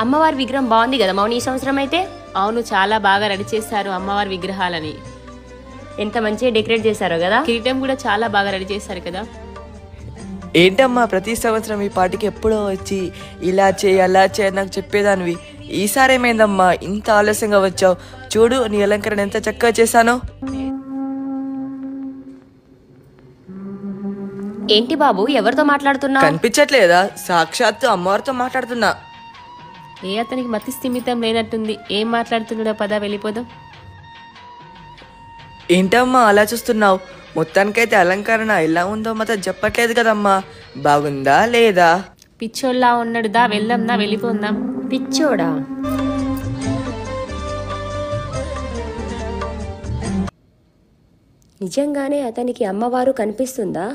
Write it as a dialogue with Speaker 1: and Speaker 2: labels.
Speaker 1: అమ్మవారి విగ్రహం బాగుంది కదా మౌని ఈ సంవత్సరం అయితే.
Speaker 2: అవును, చాలా బాగా రెడీ చేశారు అమ్మవారి విగ్రహాలని.
Speaker 1: ఎంత మంచిగా డెకరేట్ చేశారో కదా.
Speaker 2: కిరీటం కూడా చాలా బాగా రెడీ చేశారు కదా.
Speaker 3: ఏంటమ్మా ప్రతి సంవత్సరం ఈ పాటికి ఎప్పుడో వచ్చి ఇలా చేయి అలా చేయి నాకు చెప్పేదానివి, ఈసారి ఏమైందమ్మా ఇంత ఆలస్యంగా వచ్చావు? చూడు నీ అలంకరణ ఎంత చక్కగా చేశానో.
Speaker 1: ఏంటి బాబు ఎవరితో మాట్లాడుతున్నావు?
Speaker 3: కనిపించట్లేదా? సాక్షాత్తు అమ్మవారితో మాట్లాడుతున్నా.
Speaker 2: అతనికి మతి స్థిమితం లేనట్టుంది. ఏం మాట్లాడుతున్నాడో పద వెళ్ళిపోదాం.
Speaker 3: ఏంటమ్మా అలా చూస్తున్నావు? మొత్తానికైతే అలంకరణ ఎలా ఉందో మాత్రం చెప్పట్లేదు కదమ్మా. బాగుందా లేదా?
Speaker 2: పిచ్చోళ్ళ ఉన్నాడు, దా వెళ్దాం, దా వెళ్ళిపోదాం.
Speaker 1: పిచ్చోడా? నిజంగానే అతనికి అమ్మవారు కనిపిస్తుందా?